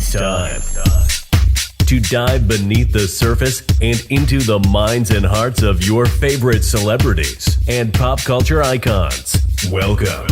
It's time to dive beneath the surface and into the minds and hearts of your favorite celebrities and pop culture icons. Welcome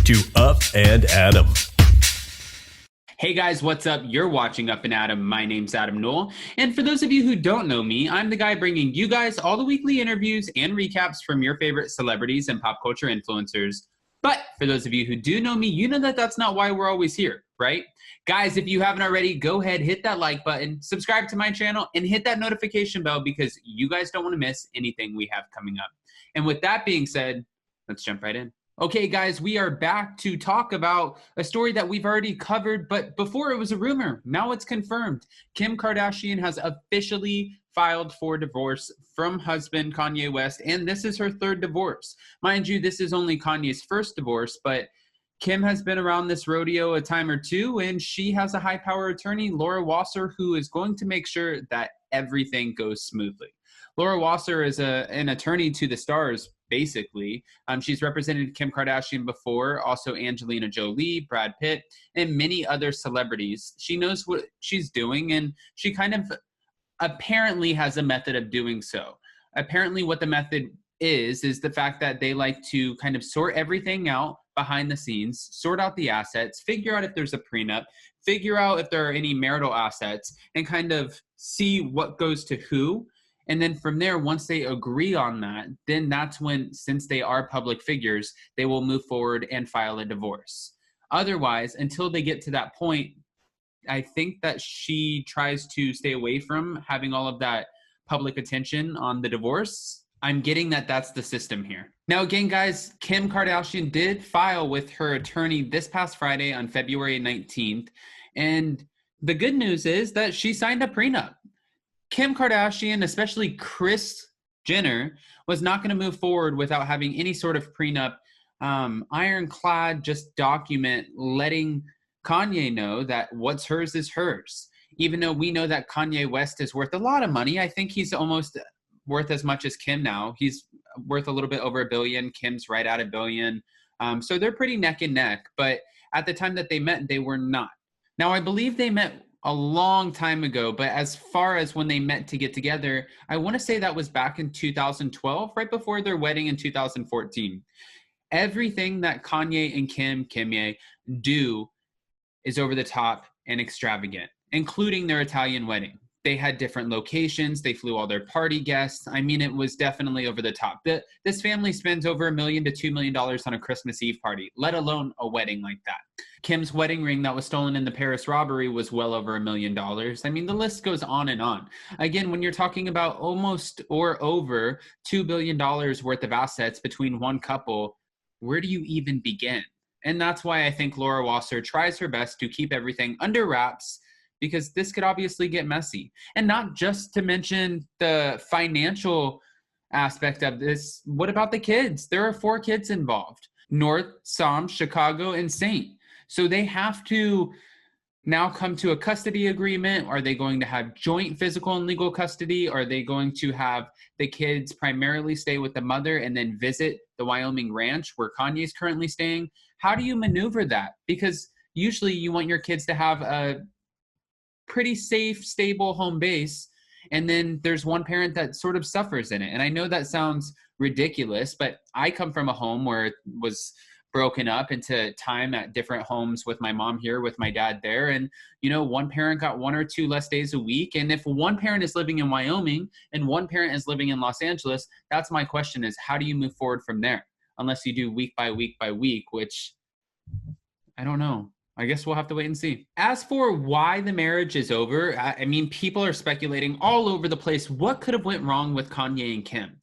to Up and Adam. Hey guys, what's up? You're watching Up and Adam. My name's Adam Knoll. And for those of you who don't know me, I'm the guy bringing you guys all the weekly interviews and recaps from your favorite celebrities and pop culture influencers. But for those of you who do know me, you know that that's not why we're always here, right? Guys, if you haven't already, go ahead, hit that like button, subscribe to my channel, and hit that notification bell because you guys don't want to miss anything we have coming up. And with that being said, let's jump right in. Okay, guys, we are back to talk about a story that we've already covered, but before it was a rumor. Now it's confirmed. Kim Kardashian has officially filed for divorce from husband Kanye West, and this is her third divorce. Mind you, this is only Kanye's first divorce, but Kim has been around this rodeo a time or two, and she has a high-power attorney, Laura Wasser, who is going to make sure that everything goes smoothly. Laura Wasser is an attorney to the stars, basically. She's represented Kim Kardashian before, also Angelina Jolie, Brad Pitt, and many other celebrities. She knows what she's doing, and she kind of apparently has a method of doing so. Apparently what the method is the fact that they like to kind of sort everything out behind the scenes, sort out the assets, figure out if there's a prenup, figure out if there are any marital assets, and kind of see what goes to who. And then from there, once they agree on that, then that's when, since they are public figures, they will move forward and file a divorce. Otherwise, until they get to that point, I think that she tries to stay away from having all of that public attention on the divorce. I'm getting that that's the system here. Now, again, guys, Kim Kardashian did file with her attorney this past Friday on February 19th. And the good news is that she signed a prenup. Kim Kardashian, especially Kris Jenner, was not going to move forward without having any sort of prenup, ironclad just document letting Kanye know that what's hers is hers. Even though we know that Kanye West is worth a lot of money, I think he's almost worth as much as Kim now. He's worth a little bit over $1 billion. Kim's right at $1 billion. So they're pretty neck and neck. But at the time that they met, they were not. Now, I believe they met a long time ago, but as far as when they met to get together, I want to say that was back in 2012, right before their wedding in 2014. Everything that Kanye and Kanye do is over the top and extravagant, including their Italian wedding. They had different locations. They flew all their party guests. I mean, it was definitely over the top. This family spends over $1 million to $2 million on a Christmas Eve party, let alone a wedding like that. Kim's wedding ring that was stolen in the Paris robbery was well over $1 million. I mean, the list goes on and on. Again, when you're talking about almost or over $2 billion worth of assets between one couple, where do you even begin? And that's why I think Laura Wasser tries her best to keep everything under wraps, because this could obviously get messy. And not just to mention the financial aspect of this. What about the kids? There are 4 kids involved: North, Psalm, Chicago, and Saint. So they have to now come to a custody agreement. Are they going to have joint physical and legal custody? Are they going to have the kids primarily stay with the mother and then visit the Wyoming ranch where Kanye's currently staying? How do you maneuver that? Because usually you want your kids to have a pretty safe, stable home base, and then there's one parent that sort of suffers in it. And I know that sounds ridiculous, but I come from a home where it was broken up into time at different homes with my mom here, with my dad there. And, you know, one parent got 1 or 2 less days a week. And if one parent is living in Wyoming and one parent is living in Los Angeles, that's my question, is how do you move forward from there? Unless you do week by week by week, which I don't know. I guess we'll have to wait and see. As for why the marriage is over, I mean, people are speculating all over the place. What could have went wrong with Kanye and Kim?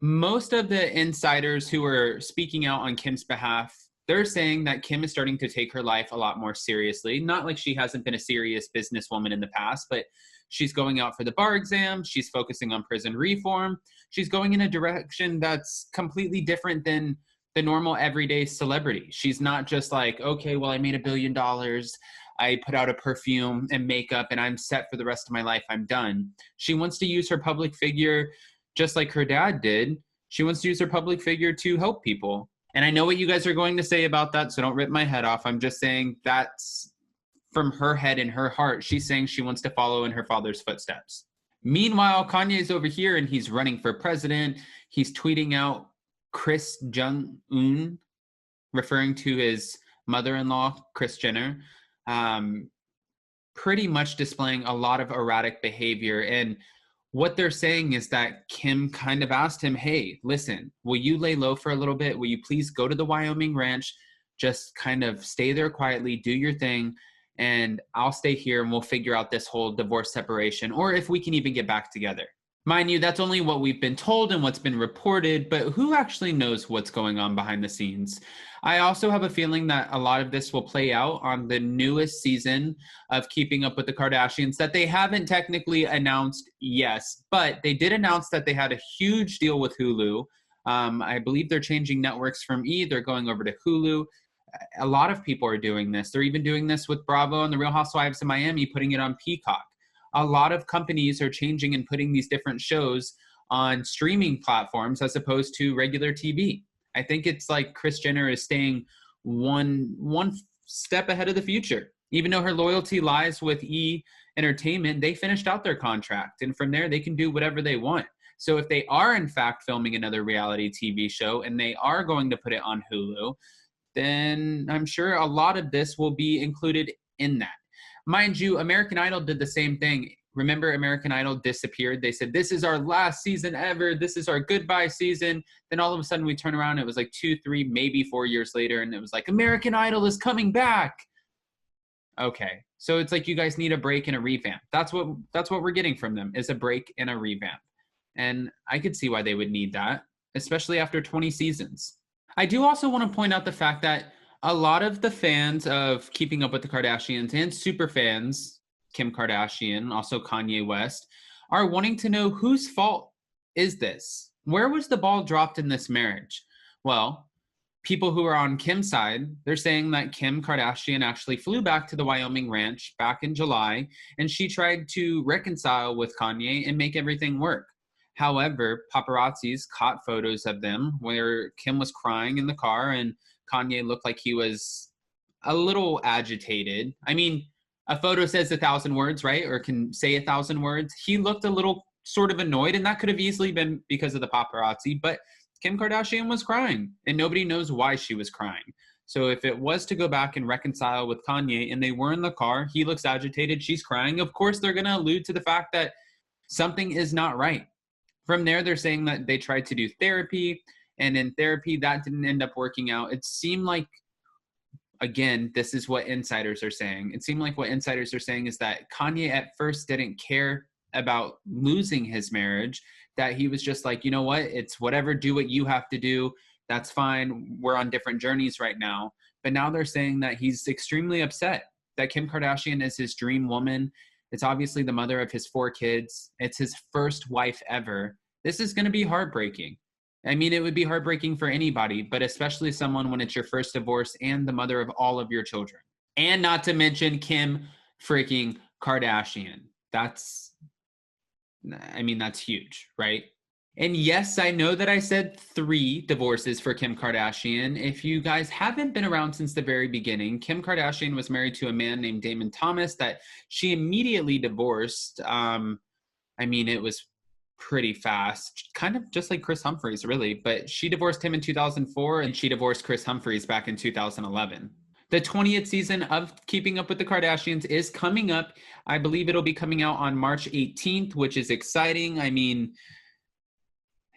Most of the insiders who are speaking out on Kim's behalf, they're saying that Kim is starting to take her life a lot more seriously. Not like she hasn't been a serious businesswoman in the past, but she's going out for the bar exam. She's focusing on prison reform. She's going in a direction that's completely different than the normal everyday celebrity. She's not just like, okay, well, I made $1 billion. I put out a perfume and makeup and I'm set for the rest of my life. I'm done. She wants to use her public figure just like her dad did. She wants to use her public figure to help people. And I know what you guys are going to say about that, so don't rip my head off. I'm just saying that's from her head and her heart, she's saying she wants to follow in her father's footsteps. Meanwhile, Kanye's over here and he's running for president. He's tweeting out Kris Jong-un, referring to his mother-in-law, Kris Jenner, pretty much displaying a lot of erratic behavior. And what they're saying is that Kim kind of asked him, hey, listen, will you lay low for a little bit? Will you please go to the Wyoming ranch, just kind of stay there quietly, do your thing, and I'll stay here and we'll figure out this whole divorce separation, or if we can even get back together. Mind you, that's only what we've been told and what's been reported, but who actually knows what's going on behind the scenes? I also have a feeling that a lot of this will play out on the newest season of Keeping Up with the Kardashians that they haven't technically announced, yes, but they did announce that they had a huge deal with Hulu. I believe they're changing networks from E, they're going over to Hulu. A lot of people are doing this. They're even doing this with Bravo and the Real Housewives of Miami, putting it on Peacock. A lot of companies are changing and putting these different shows on streaming platforms as opposed to regular TV. I think it's like Kris Jenner is staying one step ahead of the future. Even though her loyalty lies with E Entertainment, they finished out their contract, and from there they can do whatever they want. So if they are in fact filming another reality TV show and they are going to put it on Hulu, then I'm sure a lot of this will be included in that. Mind you, American Idol did the same thing. Remember, American Idol disappeared. They said, this is our last season ever. This is our goodbye season. Then all of a sudden we turn around. It was like 2, 3, maybe 4 years later. And it was like, American Idol is coming back. Okay. So it's like you guys need a break and a revamp. That's what we're getting from them, is a break and a revamp. And I could see why they would need that, especially after 20 seasons. I do also want to point out the fact that a lot of the fans of Keeping Up with the Kardashians and super fans, Kim Kardashian, also Kanye West, are wanting to know whose fault is this? Where was the ball dropped in this marriage? Well, people who are on Kim's side, they're saying that Kim Kardashian actually flew back to the Wyoming ranch back in July, and she tried to reconcile with Kanye and make everything work. However, paparazzis caught photos of them where Kim was crying in the car and Kanye looked like he was a little agitated. I mean, a photo says 1,000 words, right? Or can say 1,000 words. He looked a little sort of annoyed, and that could have easily been because of the paparazzi, but Kim Kardashian was crying, and nobody knows why she was crying. So if it was to go back and reconcile with Kanye, and they were in the car, he looks agitated, she's crying, of course they're going to allude to the fact that something is not right. From there, they're saying that they tried to do therapy, and in therapy, that didn't end up working out. It seemed like, again, this is what insiders are saying. It seemed like what insiders are saying is that Kanye at first didn't care about losing his marriage, that he was just like, you know what, it's whatever, do what you have to do. That's fine. We're on different journeys right now. But now they're saying that he's extremely upset, that Kim Kardashian is his dream woman. It's obviously the mother of his 4 kids. It's his first wife ever. This is going to be heartbreaking. I mean, it would be heartbreaking for anybody, but especially someone when it's your first divorce and the mother of all of your children. And not to mention Kim freaking Kardashian. That's huge, right? And yes, I know that I said 3 divorces for Kim Kardashian. If you guys haven't been around since the very beginning, Kim Kardashian was married to a man named Damon Thomas that she immediately divorced. It was pretty fast, kind of just like Kris Humphries, really. But she divorced him in 2004, and she divorced Kris Humphries back in 2011. The 20th season of Keeping Up with the Kardashians is coming up. I believe it'll be coming out on March 18th, which is exciting. I mean,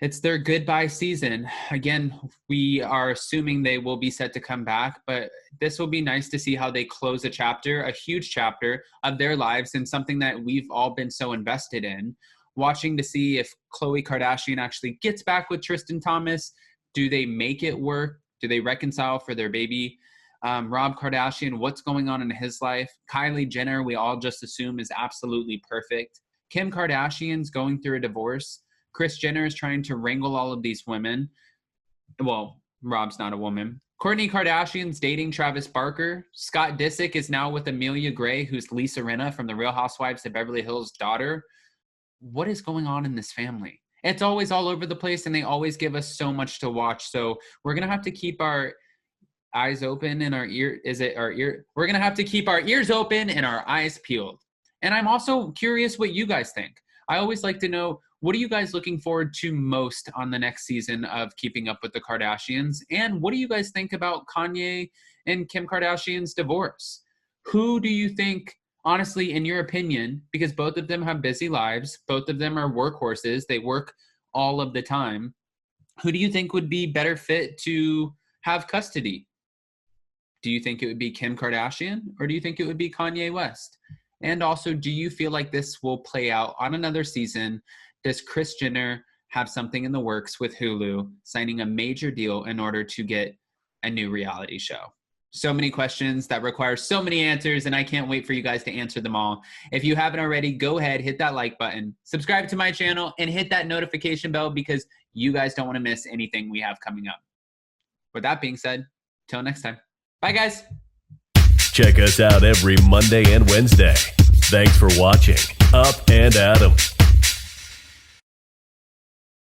it's their goodbye season. Again, we are assuming they will be set to come back, but this will be nice to see how they close a chapter, a huge chapter of their lives, and something that we've all been so invested in. Watching to see if Khloe Kardashian actually gets back with Tristan Thompson. Do they make it work? Do they reconcile for their baby? Rob Kardashian, what's going on in his life? Kylie Jenner, we all just assume is absolutely perfect. Kim Kardashian's going through a divorce. Kris Jenner is trying to wrangle all of these women. Well, Rob's not a woman. Kourtney Kardashian's dating Travis Barker. Scott Disick is now with Amelia Gray, who's Lisa Rinna from the Real Housewives of Beverly Hills' daughter. What is going on in this family? It's always all over the place, and they always give us so much to watch. So we're going to have to keep our eyes open and our ear, is it our ear? We're going to have to keep our ears open and our eyes peeled. And I'm also curious what you guys think. I always like to know, what are you guys looking forward to most on the next season of Keeping Up with the Kardashians? And what do you guys think about Kanye and Kim Kardashian's divorce? Who do you think, honestly, in your opinion, because both of them have busy lives, both of them are workhorses, they work all of the time, who do you think would be better fit to have custody? Do you think it would be Kim Kardashian, or do you think it would be Kanye West? And also, do you feel like this will play out on another season? Does Kris Jenner have something in the works with Hulu, signing a major deal in order to get a new reality show? So many questions that require so many answers, and I can't wait for you guys to answer them all. If you haven't already, go ahead, hit that like button, subscribe to my channel, and hit that notification bell because you guys don't want to miss anything we have coming up. With that being said, till next time. Bye, guys. Check us out every Monday and Wednesday. Thanks for watching Up and Adam.